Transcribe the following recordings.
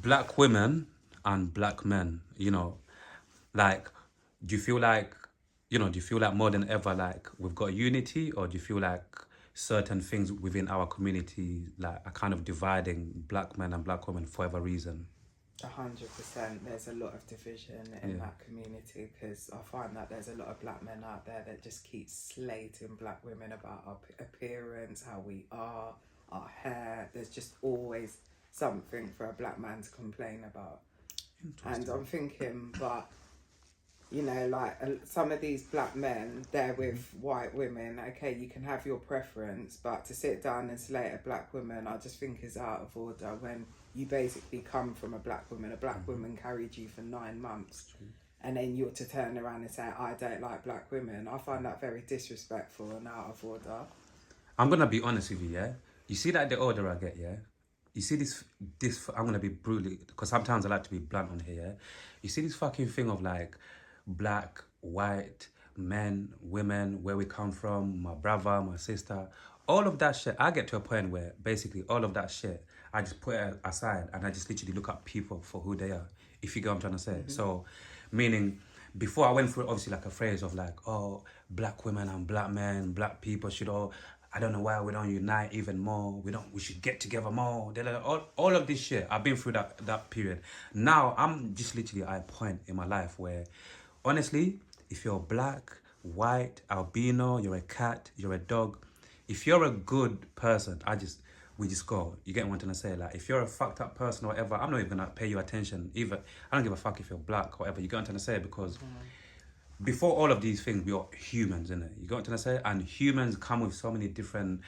black women and black men, like, do you feel like, do you feel like more than ever, like, we've got unity, or do you feel like certain things within our community, like, are kind of dividing black men and black women for whatever reason? 100%. There's a lot of division in Yeah. that community because I find that there's a lot of black men out there that just keep slating black women about our appearance, how we are, our hair. There's just always something for a black man to complain about. And I'm thinking, but like some of these black men, they're with white women. Okay, you can have your preference, but to sit down and slate a black woman, I just think is out of order when you basically come from a black woman. A black woman carried you for 9 months, and then you're to turn around and say, I don't like black women. I find that very disrespectful and out of order. I'm gonna be honest with you, yeah. You see that the older I get, yeah. You see this. I'm gonna be brutally, because sometimes I like to be blunt on here. Yeah? You see this fucking thing of like black, white, men, women, where we come from, my brother, my sister, all of that shit. I get to a point where basically all of that shit, I just put it aside and I just literally look at people for who they are. If you get what I'm trying to say. So, meaning, before I went through obviously like a phrase of like, oh, black women and black men, black people should all, I don't know why we don't unite even more. We should get together more. All of this shit. I've been through that period. Now I'm just literally at a point in my life where, honestly, if you're black, white, albino, you're a cat, you're a dog, if you're a good person, we just go. You get what I'm trying to say? Like, if you're a fucked up person or whatever, I'm not even gonna pay you attention. Either I don't give a fuck if you're black or whatever. You get what I'm trying to say? Because before all of these things, we are humans, innit? You got what I'm trying to say? And humans come with so many different,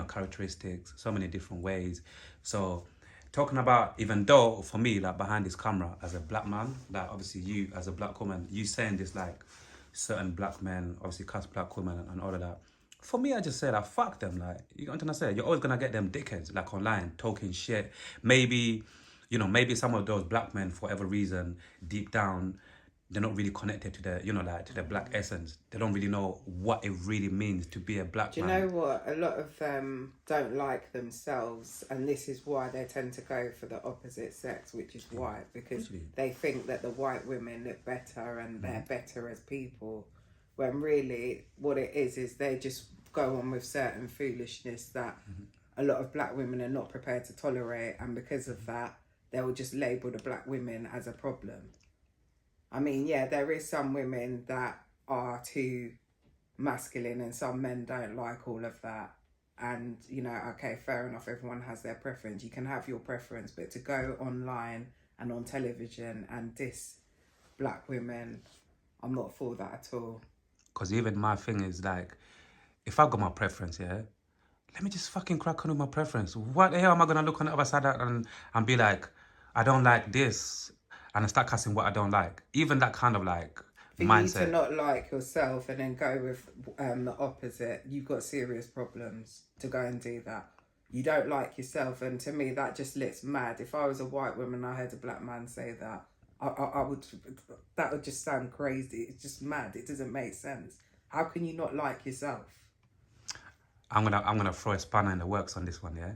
characteristics, so many different ways. So, talking about, even though for me, like behind this camera, as a black man, like obviously you as a black woman, you saying this like certain black men, obviously cuss black women and all of that. For me, I just said, fuck them. Like, you know what I'm trying to say? You're always gonna get them dickheads like online talking shit. Maybe, maybe some of those black men, for whatever reason, deep down, they're not really connected to the, like to the black essence. They don't really know what it really means to be a black Do you man. know what? A lot of them don't like themselves, and this is why they tend to go for the opposite sex, which is white, because they think that the white women look better and they're better as people, when really what it is they just go on with certain foolishness that a lot of black women are not prepared to tolerate, and because of that, they will just label the black women as a problem. I mean, yeah, there is some women that are too masculine and some men don't like all of that. And, okay, fair enough, everyone has their preference. You can have your preference, but to go online and on television and diss black women, I'm not for that at all. Because even my thing is like, if I got my preference, yeah, let me just fucking crack on with my preference. What the hell am I gonna look on the other side and be like, I don't like this, and I start cussing what I don't like? Even that kind of like For you to mindset. not like yourself and then go with the opposite, you've got serious problems to go and do that. You don't like yourself, and to me, that just looks mad. If I was a white woman, I heard a black man say that, I would. That would just sound crazy. It's just mad. It doesn't make sense. How can you not like yourself? I'm gonna throw a spanner in the works on this one, yeah.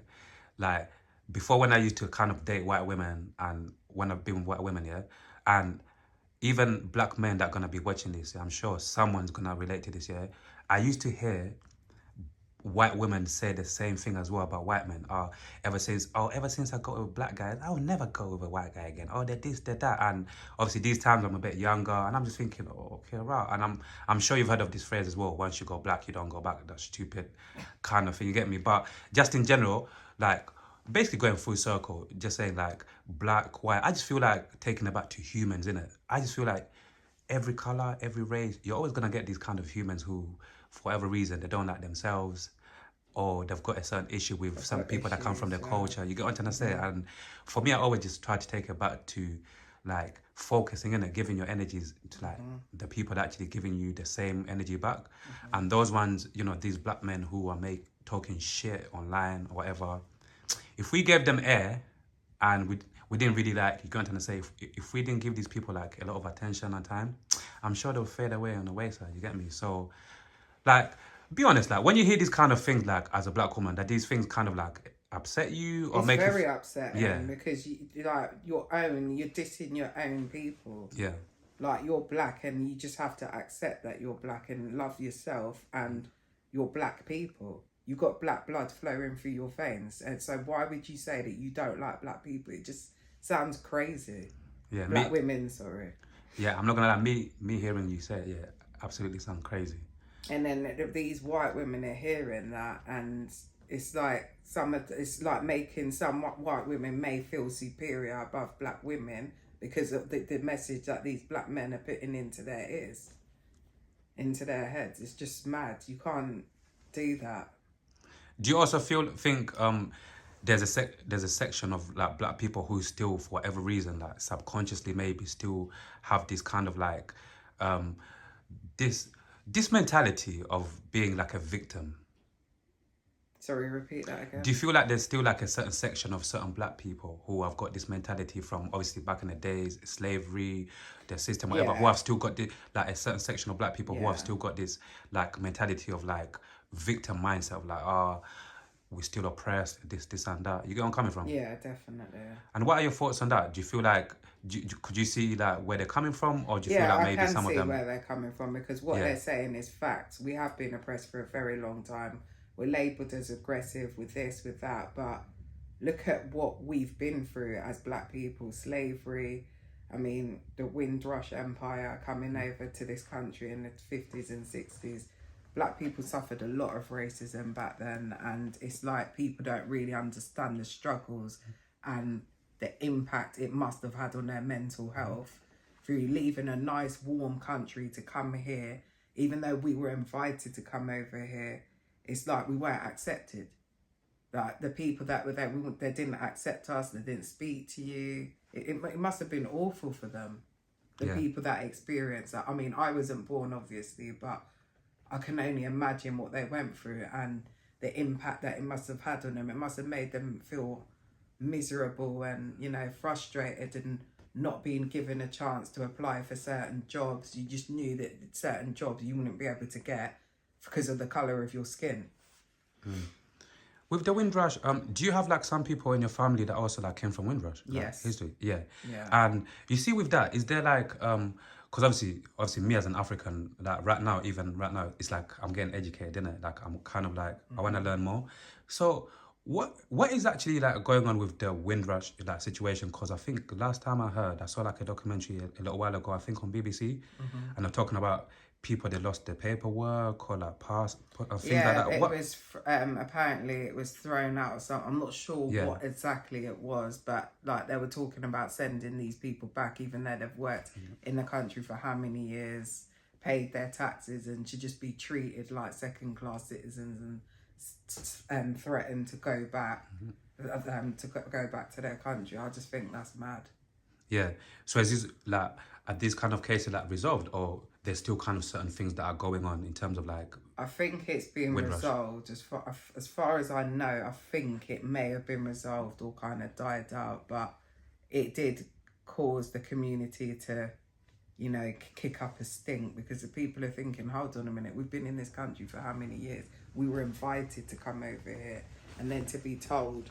Like, before, when I used to kind of date white women, and when I've been with white women, yeah, and even black men that are gonna be watching this, yeah, I'm sure someone's gonna relate to this, yeah. I used to hear white women say the same thing as well about white men. Ever since I got with black guys, I'll never go with a white guy again. Oh, they're this, they're that. And obviously these times I'm a bit younger, and I'm just thinking, oh, okay, right. And I'm sure you've heard of this phrase as well. Once you go black, you don't go back. That stupid kind of thing. You get me? But just in general, like, basically going full circle, just saying like black, white. I just feel like taking it back to humans, innit? I just feel like every color, every race, you're always gonna get these kind of humans who, for whatever reason, they don't like themselves, or they've got a certain issue with some people that come from their culture. You get what I'm trying to say? And for me, I always just try to take it back to like focusing in it, giving your energies to like the people that actually giving you the same energy back. And those ones, these black men who are talking shit online or whatever, if we gave them air and we didn't really like, you're going to say, if we didn't give these people like a lot of attention and time, I'm sure they'll fade away on the wayside. You get me? So, like, be honest, like, when you hear these kind of things, like, as a black woman, that these things kind of like upset you or It's make very you? upsetting because you're dissing your own people. Yeah. Like, you're black and you just have to accept that you're black and love yourself and you're black people. You got black blood flowing through your veins, and so why would you say that you don't like black people? It just sounds crazy. Yeah, Black women, sorry. Yeah, I'm not gonna lie. Me hearing you say it, yeah, absolutely sound crazy. And then these white women are hearing that, and it's like it's like making some white women may feel superior above black women because of the message that these black men are putting into their ears, into their heads. It's just mad. You can't do that. Do you also think there's a section of like black people who still, for whatever reason, like subconsciously maybe still have this kind of like this mentality of being like a victim? Sorry, repeat that again. Do you feel like there's still like a certain section of certain black people who have got this mentality from obviously back in the days, slavery, the system, whatever, who have still got like a certain section of black people who have still got this like mentality of like victim mindset of like, we're still oppressed, this and that. You get where I'm coming from? Yeah, definitely. And what are your thoughts on that? Do you feel like, could you see like where they're coming from, or do you feel like maybe some of them? Yeah, I can see where they're coming from, because what they're saying is facts. We have been oppressed for a very long time. We're labelled as aggressive with this, with that, but look at what we've been through as black people. Slavery, I mean, the Windrush Empire coming over to this country in the 50s and 60s. Black people suffered a lot of racism back then, and it's like people don't really understand the struggles and the impact it must have had on their mental health through leaving a nice warm country to come here. Even though we were invited to come over here, it's like we weren't accepted. Like, the people that were there, they didn't accept us, they didn't speak to you. It must have been awful for them, the people that experienced that. I mean, I wasn't born, obviously, but I can only imagine what they went through and the impact that it must have had on them. It must have made them feel miserable and, frustrated and not being given a chance to apply for certain jobs. You just knew that certain jobs you wouldn't be able to get because of the colour of your skin. With the Windrush, do you have like some people in your family that also like came from Windrush? Yes. Like, history, yeah. Yeah. And you see with that, is there like, because obviously me as an African, like right now, it's like I'm getting educated, innit? Like I'm kind of like, I want to learn more. So what is actually like going on with the Windrush like situation? Because I think last time I saw like a documentary a little while ago, I think on BBC, and they're talking about people that lost their paperwork or like passport and things like that. It was apparently it was thrown out or something. I'm not sure what exactly it was, but like they were talking about sending these people back, even though they've worked in the country for how many years, paid their taxes, and should just be treated like second-class citizens and threatened to go back, to go back to their country. I just think that's mad. Yeah. So is this like, are these kind of cases like resolved, or there's still kind of certain things that are going on in terms of like? I think it's being resolved. As far as I know, I think it may have been resolved or kind of died out, but it did cause the community to, kick up a stink, because the people are thinking, hold on a minute, we've been in this country for how many years? We were invited to come over here, and then to be told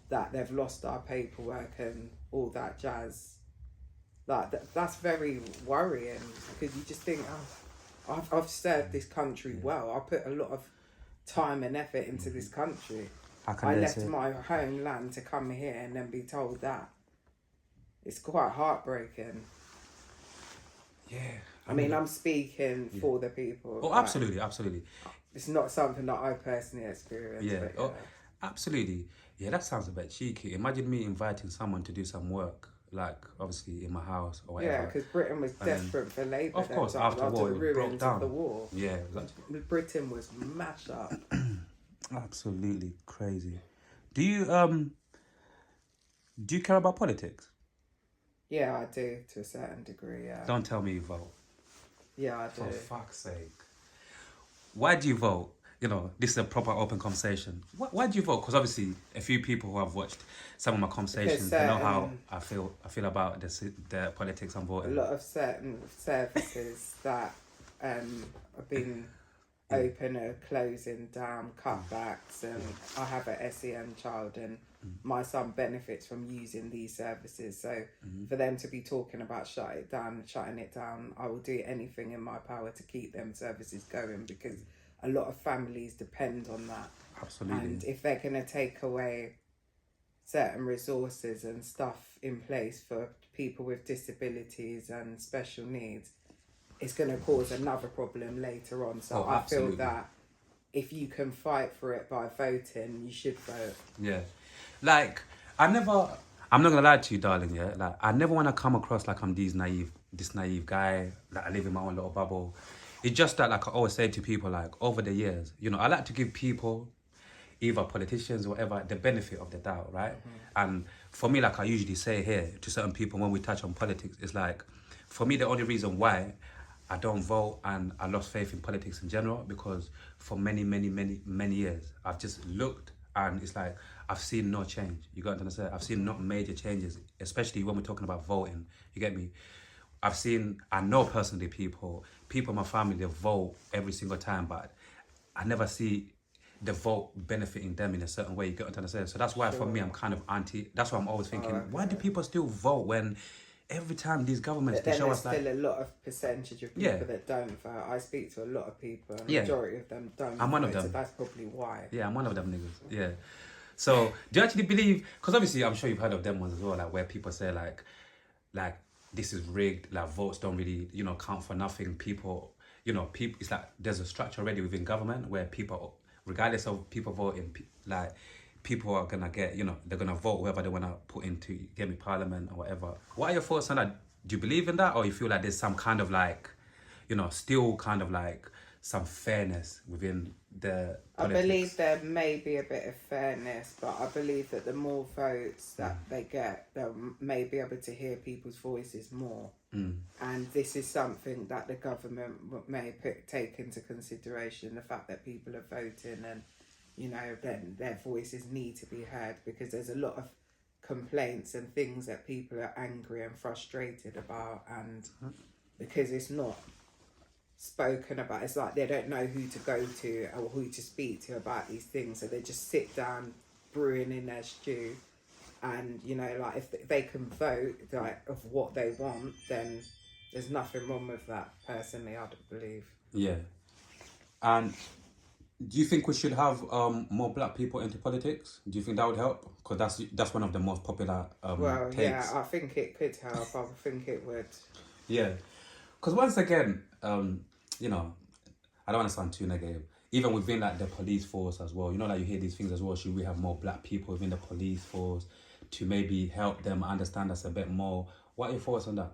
that they've lost our paperwork and all that jazz. Like, that's very worrying, because you just think, I've served this country well. I put a lot of time and effort into this country. I left my homeland to come here and then be told that. It's quite heartbreaking. Yeah. I mean, I'm speaking for the people. Oh, absolutely, absolutely. It's not something that I personally experienced. Yeah. But, Oh, absolutely. Yeah, that sounds a bit cheeky. Imagine me inviting someone to do some work, like obviously in my house or whatever. Yeah, because Britain was desperate for labour. Of course, after war, the it broke ruins down. of the war. Yeah, exactly. Britain was mashed up. Absolutely crazy. Do you care about politics? Yeah, I do, to a certain degree, yeah. Don't tell me you vote. Yeah, I do. For fuck's sake. Why do you vote? This is a proper open conversation. Why do you vote? Because obviously a few people who have watched some of my conversations, they know how I feel about the politics I'm voting. A lot of certain services that have been open or closing down, cutbacks, and I have a SEN child, and my son benefits from using these services. So for them to be talking about shutting it down, I will do anything in my power to keep them services going, because a lot of families depend on that. Absolutely. And if they're going to take away certain resources and stuff in place for people with disabilities and special needs, it's going to cause another problem later on. So I feel that if you can fight for it by voting, you should vote. Yeah. Like, I'm not gonna lie to you, darling, yeah? Like, I never want to come across like I'm this naive guy, like I live in my own little bubble. It's just that, like I always say to people, like, over the years, you know, I like to give people, either politicians or whatever, the benefit of the doubt, right? And for me, like I usually say here to certain people when we touch on politics, it's like, for me, the only reason why I don't vote and I lost faith in politics in general, because for many years, I've just looked and it's like, I've seen no change. You got to understand? I've seen not major changes, especially when we're talking about voting. You get me? I know personally people in my family, they vote every single time, but I never see the vote benefiting them in a certain way. You get what I'm saying? So that's why for me, I'm kind of anti. That's why I'm always thinking, why do people still vote when every time these governments, they show us like... There's still a lot of percentage of people that don't vote. I speak to a lot of people, and the majority of them don't I'm vote, one of them. so that's probably why. Yeah, I'm one of them niggas. Yeah. So do you actually believe, because obviously I'm sure you've heard of them ones as well, like where people say like this is rigged, like votes don't really, you know, count for nothing. People, you know, it's like there's a structure already within government where people, regardless of people voting, like people are gonna get, you know, they're gonna vote whoever they wanna put into, get me, parliament or whatever. What are your thoughts on that? Do you believe in that, or you feel like there's some kind of like, you know, still kind of like some fairness within the politics? I believe there may be a bit of fairness, but I believe that the more votes that they get, they may be able to hear people's voices more. And this is something that the government may take into consideration, the fact that people are voting, and, you know, then their voices need to be heard, because there's a lot of complaints and things that people are angry and frustrated about, and because it's not spoken about, it's like they don't know who to go to or who to speak to about these things, so they just sit down brewing in their stew. And, you know, like if they can vote like of what they want, then there's nothing wrong with that, personally, I believe. Yeah. And do you think we should have more black people into politics? Do you think that would help? Because that's one of the most popular takes. Yeah, I think it could help. I think it would. Yeah. Because once again, you know, I don't want to sound too negative. Even within like the police force as well, you know, like you hear these things as well. Should we have more black people within the police force to maybe help them understand us a bit more? What are your thoughts on that?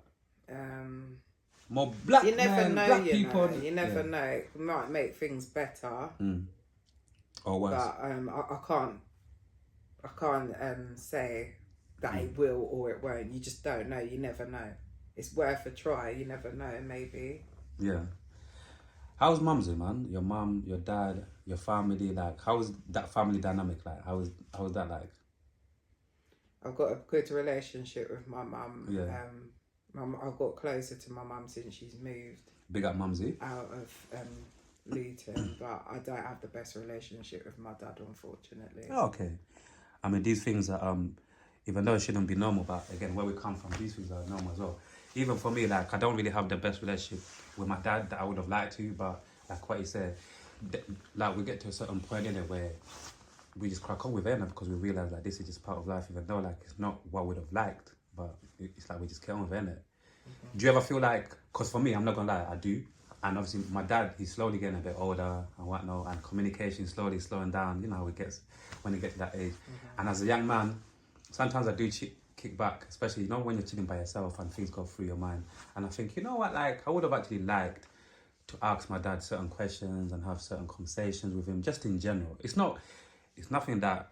More black You never men, know, black you people. know. You never know. It might make things better. Or worse. But I can't say that it will or it won't. You just don't know. You never know. It's worth a try. You never know. Maybe. Yeah. How's Mumsy, man? Your mum, your dad, your family, like, how's that family dynamic like? How's that like? I've got a good relationship with my mum. Yeah. I've got closer to my mum since she's moved. Big up Mumsy. Out of Luton, but I don't have the best relationship with my dad, unfortunately. Oh, okay. I mean, these things are, even though it shouldn't be normal, but again, where we come from, these things are normal as well. Even for me, like, I don't really have the best relationship with my dad that I would have liked to, but like what you said, like we get to a certain point in it where we just crack on with it because we realise that this is just part of life, even though like it's not what we'd have liked, but it's like we just get on with it. Do you ever feel like, because for me, I'm not gonna lie, I do, and obviously my dad, he's slowly getting a bit older and whatnot, and communication slowly slowing down, you know how it gets when you get to that age. And as a young man, sometimes I do kick back, especially, you know, when you're chilling by yourself and things go through your mind, and I think, you know what, like I would have actually liked to ask my dad certain questions and have certain conversations with him, just in general. It's nothing that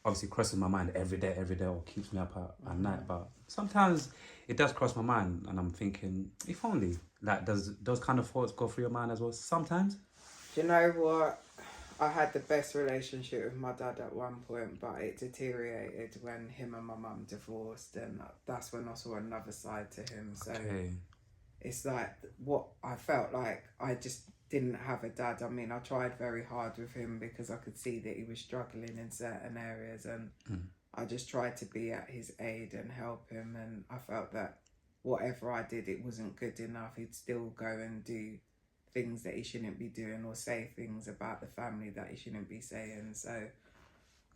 obviously crosses my mind every day or keeps me up at night, but sometimes it does cross my mind, and I'm thinking, if only, like, does those kind of thoughts go through your mind as well sometimes? Do you know what? I had the best relationship with my dad at one point, but it deteriorated when him and my mum divorced, and that's when I saw another side to him. So it's like what I felt like I just didn't have a dad. I mean, I tried very hard with him because I could see that he was struggling in certain areas, and I just tried to be at his aid and help him. And I felt that whatever I did, it wasn't good enough. He'd still go and do things that he shouldn't be doing, or say things about the family that he shouldn't be saying. So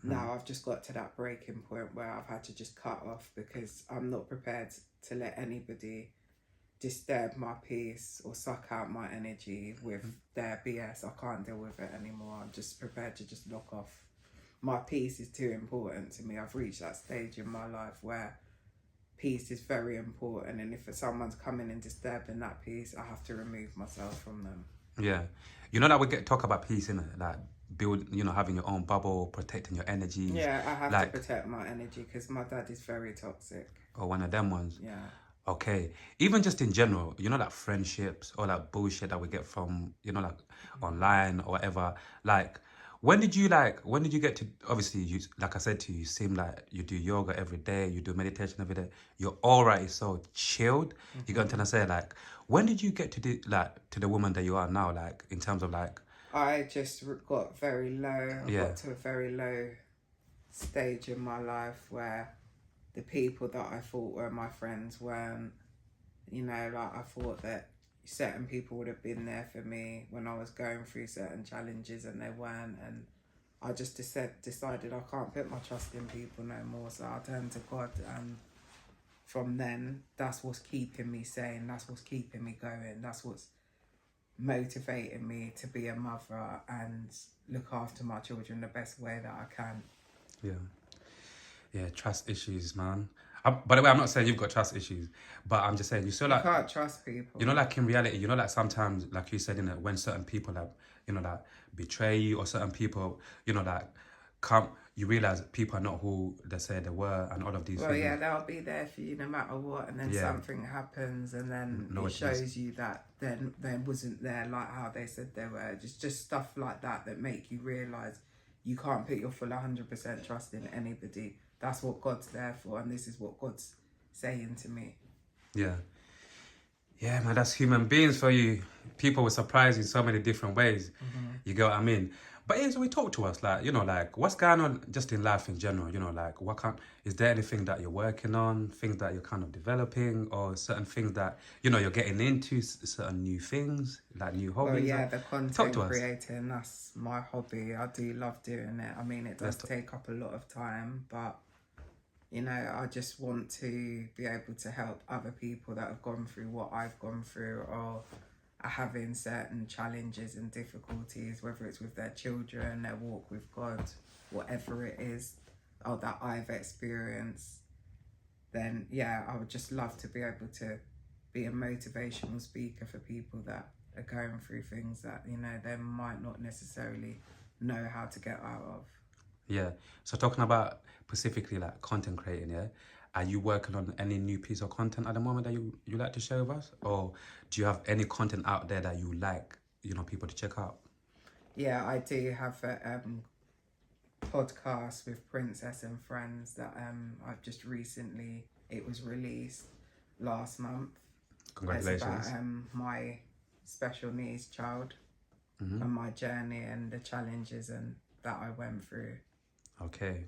now I've just got to that breaking point where I've had to just cut off, because I'm not prepared to let anybody disturb my peace or suck out my energy with their BS. I can't deal with it anymore. I'm just prepared to just knock off. My peace is too important to me. I've reached that stage in my life where peace is very important, and if someone's coming and disturbing that peace, I have to remove myself from them. Yeah. You know that we talk about peace, innit? Like, build, you know, having your own bubble, protecting your energies. Yeah, I have like, to protect my energy because my dad is very toxic. Or one of them ones. Yeah. Okay. Even just in general, you know, like friendships or like bullshit that we get from, you know, like online or whatever. Like, when did you get to, obviously, you, like I said to you, you seem like you do yoga every day, you do meditation every day. Your aura is so chilled. You got to say, like, when did you get to to the woman that you are now, like, in terms of like, I just got very low. I got to a very low stage in my life where the people that I thought were my friends weren't. You know, like, I thought that certain people would have been there for me when I was going through certain challenges, and they weren't. And I just decided I can't put my trust in people no more. So I turned to God, and from then, that's what's keeping me sane. That's what's keeping me going. That's what's motivating me to be a mother and look after my children the best way that I can. Yeah, trust issues, man. By the way, I'm not saying you've got trust issues, but I'm just saying you can't trust people. You know, like in reality, you know, like sometimes, like you said, in it, when certain people like, you know, like betray you, or certain people, you know, like you realize people are not who they say they were, and all of these things. Yeah, they'll be there for you no matter what, and then something happens, and then it shows you that then they wasn't there like how they said they were. Just stuff like that make you realise you can't put your full 100% trust in anybody. That's what God's there for, and this is what God's saying to me. Yeah, man, that's human beings for you. People will surprise you in so many different ways. You get what I mean? But yeah, so we talk to us, like, you know, like, what's going on just in life in general? You know, like, is there anything that you're working on, things that you're kind of developing, or certain things that, you know, you're getting into, certain new things, like new hobbies? Well, yeah, the content creating, that's my hobby. I do love doing it. I mean, it does take up a lot of time, but, you know, I just want to be able to help other people that have gone through what I've gone through, or are having certain challenges and difficulties, whether it's with their children, their walk with God, whatever it is, or that I've experienced. Then, yeah, I would just love to be able to be a motivational speaker for people that are going through things that, you know, they might not necessarily know how to get out of. Yeah. So talking about specifically like content creating, yeah, are you working on any new piece of content at the moment that you like to share with us? Or do you have any content out there that you like, you know, people to check out? Yeah, I do have a podcast with Princess and Friends that I've just recently, it was released last month. Congratulations. It's about my special needs child and my journey and the challenges and that I went through. Okay.